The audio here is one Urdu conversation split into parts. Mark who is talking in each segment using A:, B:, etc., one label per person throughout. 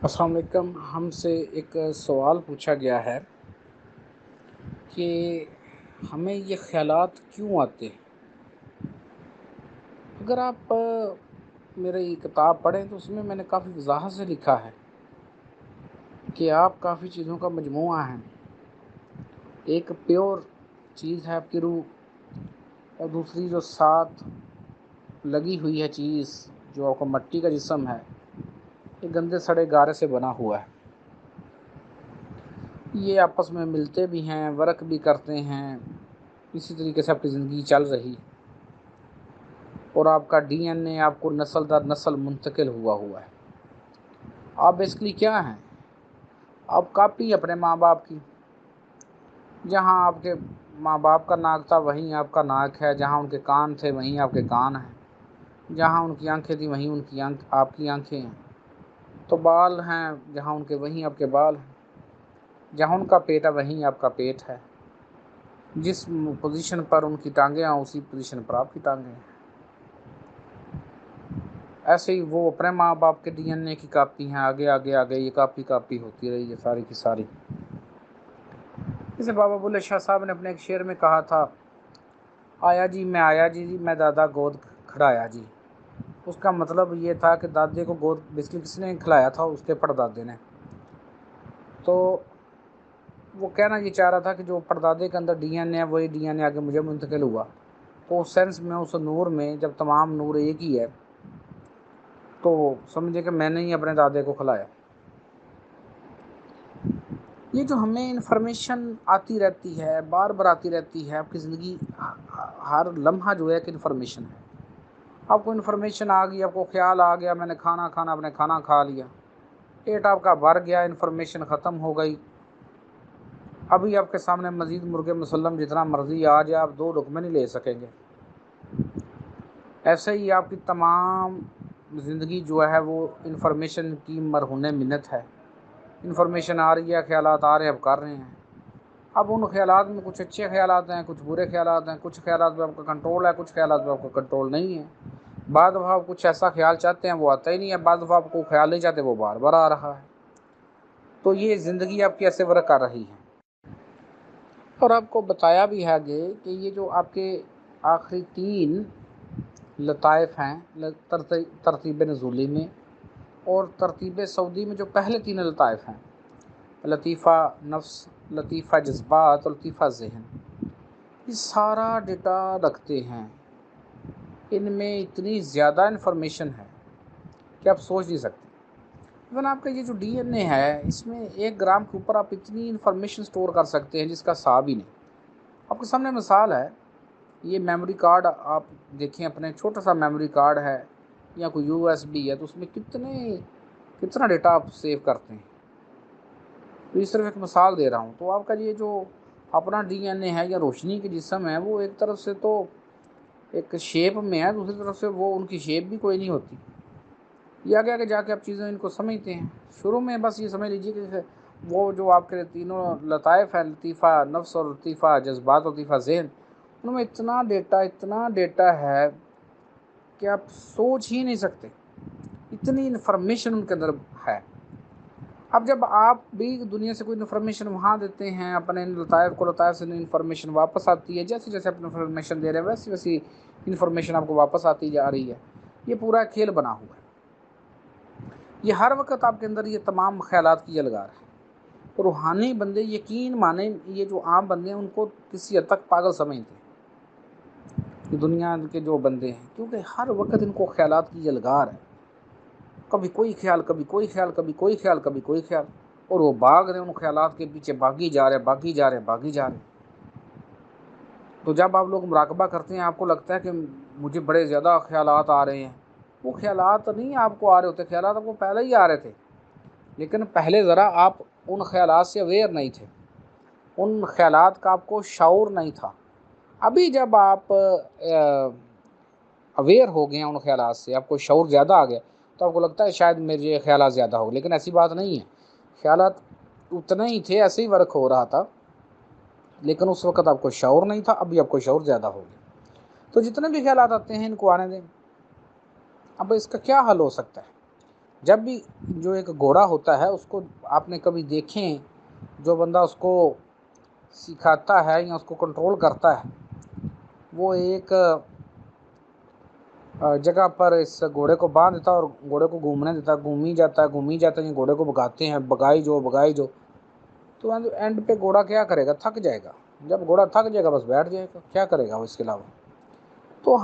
A: السلام علیکم. ہم سے ایک سوال پوچھا گیا ہے کہ ہمیں یہ خیالات کیوں آتے ہیں. اگر آپ میری کتاب پڑھیں تو اس میں نے کافی وضاحت سے لکھا ہے کہ آپ کافی چیزوں کا مجموعہ ہیں. ایک پیور چیز ہے آپ کی روح، اور دوسری جو ساتھ لگی ہوئی ہے چیز جو آپ کو مٹی کا جسم ہے، یہ گندے سڑے گارے سے بنا ہوا ہے. یہ آپس میں ملتے بھی ہیں، ورک بھی کرتے ہیں، اسی طریقے سے آپ کی زندگی چل رہی، اور آپ کا ڈی این اے آپ کو نسل در نسل منتقل ہوا ہے. آپ بیسکلی کیا ہیں؟ آپ کاپی اپنے ماں باپ کی. جہاں آپ کے ماں باپ کا ناک تھا وہیں آپ کا ناک ہے، جہاں ان کے کان تھے وہیں آپ کے کان ہیں، جہاں ان کی آنکھیں تھیں وہیں ان کی آپ کی آنکھیں ہیں. تو بال ہیں جہاں ان کے وہیں آپ کے بال ہیں، جہاں ان کا پیٹ ہے وہیں آپ کا پیٹ ہے. جس پوزیشن پر ان کی ٹانگیں ہیں اسی پوزیشن پر آپ کی ٹانگیں ہیں. ایسے ہی وہ اپنے ماں باپ کے ڈی این اے کی کاپی ہیں، آگے آگے آگے یہ کاپی ہوتی رہی ہے ساری کی ساری. جیسے بابا بلے شاہ صاحب نے اپنے ایک شعر میں کہا تھا، آیا جی میں دادا گود کھڑایا جی. اس کا مطلب یہ تھا کہ دادے کو گود بیسکلی کس نے کھلایا تھا؟ اس کے پردادے نے. تو وہ کہنا یہ چاہ رہا تھا کہ جو پردادے کے اندر ڈی این اے ہے وہی ڈی این اے آگے مجھے منتقل ہوا. تو اس سینس میں اس نور میں جب تمام نور ایک ہی ہے تو سمجھے کہ میں نے ہی اپنے دادے کو کھلایا. یہ جو ہمیں انفارمیشن آتی رہتی ہے، بار بار آتی رہتی ہے، آپ کی زندگی ہر لمحہ جو ہے کہ انفارمیشن ہے. آپ کو انفارمیشن آ گئی، آپ کو خیال آ گیا میں نے کھانا آپ نے کھانا کھا لیا، پیٹ آپ کا بھر گیا، انفارمیشن ختم ہو گئی. ابھی آپ کے سامنے مزید مرغ مسلم جتنا مرضی آ جائے، آپ 2 لقمے نہیں لے سکیں گے. ایسے ہی آپ کی تمام زندگی جو ہے وہ انفارمیشن کی مرہون منت ہے. انفارمیشن آ رہی ہے، خیالات آ رہے ہیں، اب کر رہے ہیں. اب ان خیالات میں کچھ اچھے خیالات ہیں، کچھ برے خیالات ہیں، کچھ خیالات پہ آپ کا کنٹرول ہے، کچھ خیالات پہ آپ کا کنٹرول نہیں ہے. بعض دفعہ آپ کچھ ایسا خیال چاہتے ہیں وہ آتا ہی نہیں ہے، بعض دفعہ آپ کو خیال نہیں چاہتے وہ بار بار آ رہا ہے. تو یہ زندگی آپ کی ایسے ورک کر رہی ہے. اور آپ کو بتایا بھی ہے آگے کہ یہ جو آپ کے آخری 3 لطائف ہیں ترتیب نزولی میں اور ترتیب سعودی میں، جو پہلے 3 لطائف ہیں، لطیفہ نفس، لطیفہ جذبات اور لطیفہ ذہن، یہ سارا ڈیٹا رکھتے ہیں. ان میں اتنی زیادہ انفارمیشن ہے کہ آپ سوچ نہیں سکتے. ایون آپ کا یہ جو ڈی این اے ہے، اس میں 1 گرام کے اوپر آپ اتنی انفارمیشن سٹور کر سکتے ہیں جس کا حساب ہی نہیں. آپ کے سامنے مثال ہے، یہ میموری کارڈ آپ دیکھیں، اپنے چھوٹا سا میموری کارڈ ہے یا کوئی یو ایس بی ہے، تو اس میں کتنا ڈیٹا آپ سیو کرتے ہیں. تو اس طرف ایک مثال دے رہا ہوں. تو آپ کا یہ جو اپنا ڈی این اے ہے یا روشنی کے جسم ہے، وہ ایک طرف سے تو ایک شیپ میں ہے، دوسری طرف سے وہ ان کی شیپ بھی کوئی نہیں ہوتی. یہ آگے آگے جا کے آپ چیزیں ان کو سمجھتے ہیں. شروع میں بس یہ سمجھ لیجیے کہ وہ جو آپ کے 3 لطائف ہیں، لطیفہ نفس اور لطیفہ جذبات اور لطیفہ ذہن، ان میں اتنا ڈیٹا ہے کہ آپ سوچ ہی نہیں سکتے، اتنی انفارمیشن ان کے اندر ہے. اب جب آپ بھی دنیا سے کوئی انفارمیشن وہاں دیتے ہیں، اپنے لطائف سے انفارمیشن واپس آتی ہے. جیسے جیسے آپ انفارمیشن دے رہے ہیں ویسی ویسی انفارمیشن آپ کو واپس آتی جا رہی ہے. یہ پورا کھیل بنا ہوا ہے. یہ ہر وقت آپ کے اندر یہ تمام خیالات کی الگار ہے. روحانی بندے یقین مانیں، یہ جو عام بندے ہیں ان کو کسی حد تک پاگل سمجھتے ہیں دنیا کے جو بندے ہیں، کیونکہ ہر وقت ان کو خیالات کی الگار ہے. کبھی کوئی خیال، کبھی کوئی خیال، کبھی کوئی خیال، کبھی کوئی خیال، اور وہ بھاگ رہے ہیں ان خیالات کے پیچھے، بھاگی جا رہے. تو جب آپ لوگ مراقبہ کرتے ہیں، آپ کو لگتا ہے کہ مجھے بڑے زیادہ خیالات آ رہے ہیں. وہ خیالات نہیں آپ کو آ رہے ہوتے، خیالات آپ کو پہلے ہی آ رہے تھے، لیکن پہلے ذرا آپ ان خیالات سے اویئر نہیں تھے، ان خیالات کا آپ کو شعور نہیں تھا. ابھی جب آپ اویئر ہو گئے ہیں ان خیالات سے، آپ کو شعور زیادہ آ گیا، تو آپ کو لگتا ہے شاید میرے خیالات زیادہ ہو گئے. لیکن ایسی بات نہیں ہے، خیالات اتنے ہی تھے، ایسے ہی ورک ہو رہا تھا، لیکن اس وقت آپ کو شعور نہیں تھا. ابھی آپ کو شعور زیادہ ہو گیا. تو جتنے بھی خیالات آتے ہیں ان کو آنے دیں. اب اس کا کیا حل ہو سکتا ہے؟ جب بھی جو ایک گھوڑا ہوتا ہے اس کو آپ نے کبھی دیکھیں، جو بندہ اس کو سکھاتا ہے یا اس کو کنٹرول کرتا ہے، وہ ایک جگہ پر اس گھوڑے کو باندھ دیتا ہے اور گھوڑے کو گھومنے دیتا ہے، گھومی جاتا ہے، یہ گھوڑے کو بگاتے ہیں، بگائی جو تو اینڈ پہ گھوڑا کیا کرے گا؟ تھک جائے گا۔ جب گھوڑا تھک جائے گا بس بیٹھ جائے گا، کیا کرے گا وہ اس کے علاوہ؟ تو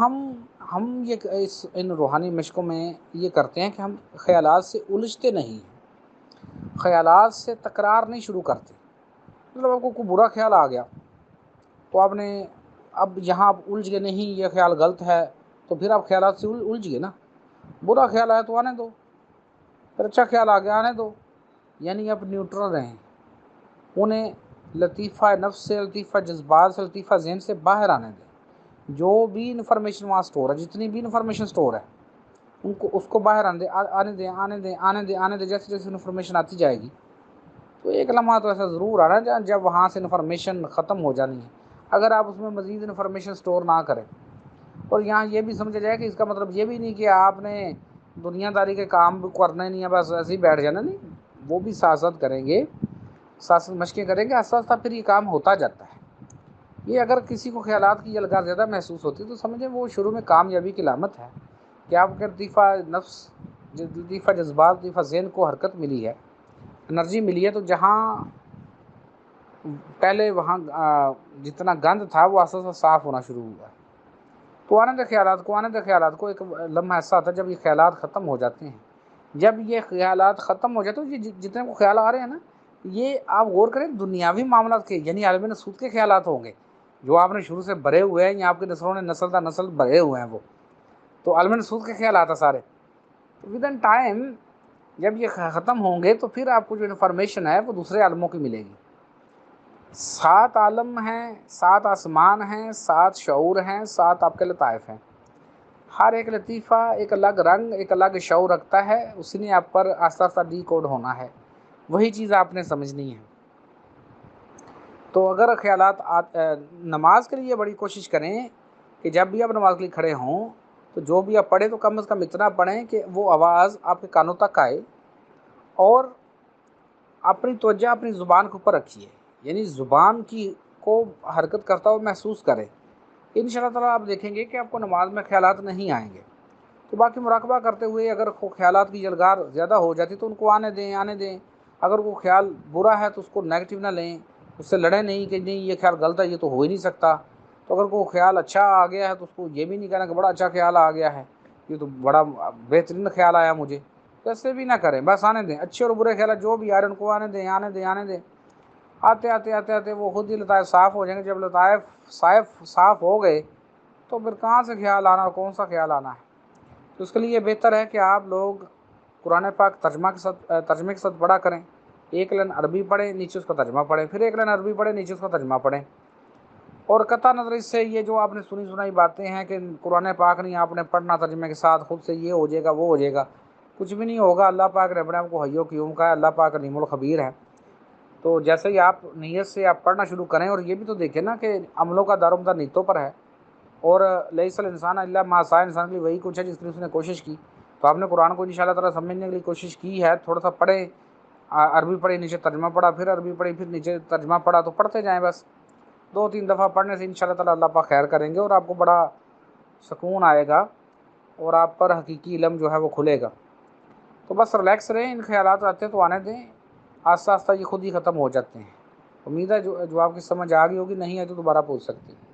A: ہم یہ ان روحانی مشقوں میں یہ کرتے ہیں کہ ہم خیالات سے الجھتے نہیں ہیں، خیالات سے تکرار نہیں شروع کرتے۔ مطلب آپ کو کوئی برا خیال آ گیا تو آپ نے اب یہاں آپ الجھ گئے، نہیں یہ خیال غلط ہے، تو پھر آپ خیالات سے الجھ گئے نا۔ برا خیال آیا تو آنے دو، پھر اچھا خیال آ گیا آنے دو، یعنی آپ نیوٹرل رہیں، انہیں لطیفہ نفس سے، لطیفہ جذبات سے، لطیفہ ذہن سے باہر آنے دیں۔ جو بھی انفارمیشن وہاں سٹور ہے، جتنی بھی انفارمیشن سٹور ہے، اس کو باہر آنے دیں۔ جیسے جیسے انفارمیشن آتی جائے گی تو ایک لمحہ تو ایسا ضرور آنا ہے جب وہاں سے انفارمیشن ختم ہو جانی ہے، اگر آپ اس میں مزید انفارمیشن سٹور نہ کریں۔ اور یہاں یہ بھی سمجھا جائے کہ اس کا مطلب یہ بھی نہیں کہ آپ نے دنیا داری کے کام کرنا ہی نہیں ہے، بس ایسے ہی بیٹھ جانا، نہیں، وہ بھی ساتھ ساتھ کریں گے، ساتھ ساتھ مشقیں کریں گے، آہستہ آہستہ پھر یہ کام ہوتا جاتا ہے۔ یہ اگر کسی کو خیالات کی الغار زیادہ محسوس ہوتی ہے تو سمجھیں وہ شروع میں کامیابی کی علامت ہے کہ آپ کے لطیفہ نفس، لطیفہ جذبات، لطیفہ ذہن کو حرکت ملی ہے، انرجی ملی ہے، تو جہاں پہلے وہاں جتنا گند تھا وہ آہستہ آہستہ صاف ہونا شروع ہوا ہے۔ تو آنے دے خیالات کو ایک لمحہ ایسا آتا ہے جب یہ خیالات ختم ہو جاتے ہیں، جب یہ خیالات ختم ہو جاتے ہیں، یہ جتنے کو خیال آ رہے ہیں نا، یہ آپ غور کریں دنیاوی معاملات کے، یعنی عالم نسود کے خیالات ہوں گے جو آپ نے شروع سے بھرے ہوئے ہیں، یا آپ کے نسلوں نے نسل در نسل بھرے ہوئے ہیں، وہ تو عالم نسود کے خیالات ہیں سارے۔ تو ود ان ٹائم جب یہ ختم ہوں گے تو پھر آپ کو جو انفارمیشن ہے وہ دوسرے عالموں کی ملے گی۔ 7 عالم ہیں، 7 آسمان ہیں، 7 شعور ہیں، 7 آپ کے لطائف ہیں۔ ہر ایک لطیفہ ایک الگ رنگ، ایک الگ شعور رکھتا ہے، اسی نے آپ پر آہستہ آہستہ ڈی کوڈ ہونا ہے، وہی چیز آپ نے سمجھنی ہے۔ تو اگر خیالات نماز کے لیے بڑی کوشش کریں کہ جب بھی آپ نماز کے لیے کھڑے ہوں تو جو بھی آپ پڑھیں تو کم از کم اتنا پڑھیں کہ وہ آواز آپ کے کانوں تک آئے، اور اپنی توجہ اپنی زبان کے اوپر رکھیے، یعنی زبان کی کو حرکت کرتا ہوا محسوس کریں۔ ان شاء اللہ تعالیٰ آپ دیکھیں گے کہ آپ کو نماز میں خیالات نہیں آئیں گے۔ تو باقی مراقبہ کرتے ہوئے اگر خیالات کی جلگار زیادہ ہو جاتی تو ان کو آنے دیں۔ اگر وہ خیال برا ہے تو اس کو نیگیٹو نہ لیں، اس سے لڑیں نہیں کہ نہیں یہ خیال غلط ہے، یہ تو ہو ہی نہیں سکتا۔ تو اگر کوئی خیال اچھا آ گیا ہے تو اس کو یہ بھی نہیں کہنا کہ بڑا اچھا خیال آ گیا ہے، یہ تو بڑا بہترین خیال آیا مجھے، تو ایسے بھی نہ کریں، بس آنے دیں۔ اچھے اور برے خیالات جو بھی آ رہے ہیں ان کو آنے دیں۔ آتے وہ خود ہی لطائف صاف ہو جائیں گے۔ جب لطائف صاف ہو گئے تو پھر کہاں سے خیال آنا اور کون سا خیال آنا ہے؟ تو اس کے لیے بہتر ہے کہ آپ لوگ قرآن پاک ترجمے کے ساتھ پڑھا کریں۔ ایک لائن عربی پڑھیں، نیچے اس کا ترجمہ پڑھیں، پھر ایک لائن عربی پڑھیں، نیچے اس کا ترجمہ پڑھیں۔ اور قطع نظر اس سے یہ جو آپ نے سنائی باتیں ہیں کہ قرآن پاک نہیں آپ نے پڑھنا ترجمے کے ساتھ، خود سے یہ ہو جائے گا وہ ہو جائے گا، کچھ بھی نہیں ہوگا۔ اللہ پاک نے اپنے آپ کو حی و قیوم کہا ہے، اللہ پاک علیم الخبیر ہے۔ تو جیسے ہی آپ نیت سے آپ پڑھنا شروع کریں، اور یہ بھی تو دیکھیں نا کہ عملوں کا دار و مدار نیتوں پر ہے، اور لیس الانسان الا ما سعی، انسان کے لیے وہی کچھ ہے جس کی اس نے کوشش کی۔ تو آپ نے قرآن کو انشاءاللہ تعالیٰ سمجھنے کے لیے کوشش کی ہے، تھوڑا سا پڑھیں، عربی پڑھی نیچے ترجمہ پڑھا، پھر عربی پڑھی پھر نیچے ترجمہ پڑھا، تو پڑھتے جائیں بس۔ 2-3 دفعہ پڑھنے سے انشاءاللہ تعالیٰ اللہ پاک خیر کریں گے، اور آپ کو بڑا سکون آئے گا، اور آپ پر حقیقی علم جو ہے وہ کھلے گا۔ تو بس ریلیکس رہیں، ان خیالات آتے ہیں تو آنے دیں، آہستہ آہستہ یہ خود ہی ختم ہو جاتے ہیں۔ امید ہے جو آپ کی سمجھ آ گئی ہوگی، نہیں ہے تو دوبارہ پوچھ سکتے ہیں۔